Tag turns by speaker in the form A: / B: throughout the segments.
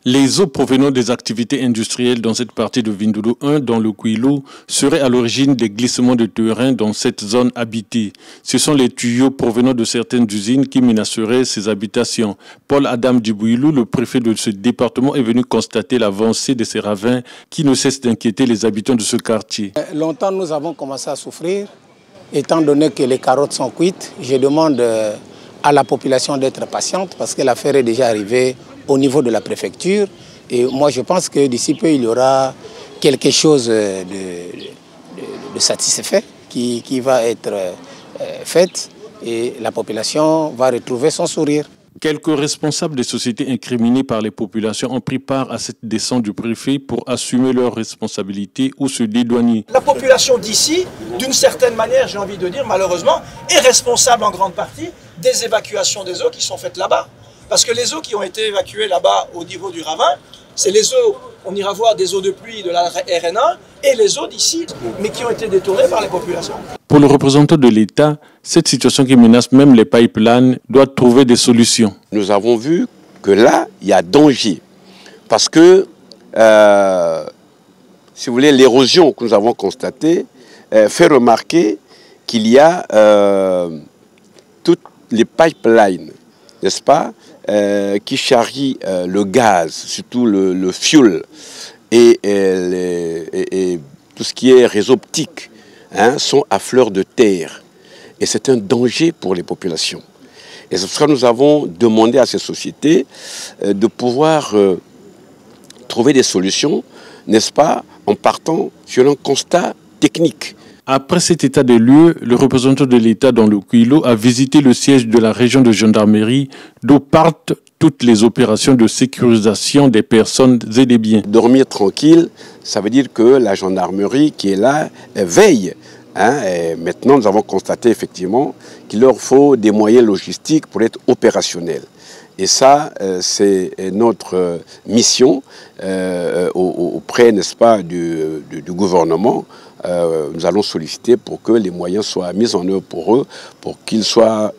A: Les eaux provenant des activités industrielles dans cette partie de Vindoulo 1, dans le Kouilou, seraient à l'origine des glissements de terrain dans cette zone habitée. Ce sont les tuyaux provenant de certaines usines qui menaceraient ces habitations. Paul Adam Djibouilou, le préfet de ce département, est venu constater l'avancée de ces ravins qui ne cessent d'inquiéter les habitants de ce quartier.
B: Longtemps, nous avons commencé à souffrir. Étant donné que les carottes sont cuites, je demande à la population d'être patiente parce que l'affaire est déjà arrivée au niveau de la préfecture. Et moi, je pense que d'ici peu, il y aura quelque chose de satisfait qui va être fait et la population va retrouver son sourire.
A: Quelques responsables des sociétés incriminées par les populations ont pris part à cette descente du préfet pour assumer leurs responsabilités ou se dédouaner.
C: La population d'ici, d'une certaine manière, j'ai envie de dire, malheureusement, est responsable en grande partie des évacuations des eaux qui sont faites là-bas. Parce que les eaux qui ont été évacuées là-bas au niveau du ravin, c'est les eaux, on ira voir des eaux de pluie de la RN1 et les eaux d'ici, mais qui ont été détournées par les populations.
A: Pour le représentant de l'État, cette situation qui menace même les pipelines doit trouver des solutions.
D: Nous avons vu que là, il y a danger. Parce que, si vous voulez, l'érosion que nous avons constatée fait remarquer qu'il y a toutes les pipelines, n'est-ce pas, qui charrient le gaz, surtout le fuel, et tout ce qui est réseau optique, sont à fleur de terre. Et c'est un danger pour les populations. Et c'est pour ça que nous avons demandé à ces sociétés de pouvoir trouver des solutions, n'est-ce pas, en partant sur un constat technique.
A: Après cet état des lieux, le représentant de l'État dans le Kouilou a visité le siège de la région de gendarmerie d'où partent toutes les opérations de sécurisation des personnes et des biens.
D: Dormir tranquille, ça veut dire que la gendarmerie qui est là veille. Et maintenant, nous avons constaté effectivement qu'il leur faut des moyens logistiques pour être opérationnels. Et ça, c'est notre mission auprès, n'est-ce pas, du gouvernement. Nous allons solliciter pour que les moyens soient mis en œuvre pour eux, pour qu'ils soient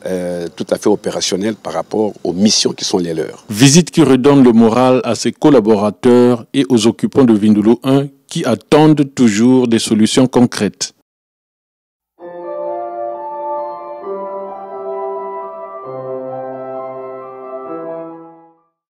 D: tout à fait opérationnels par rapport aux missions qui sont les leurs.
A: Visite qui redonne le moral à ses collaborateurs et aux occupants de Vindoulo 1 qui attendent toujours des solutions concrètes.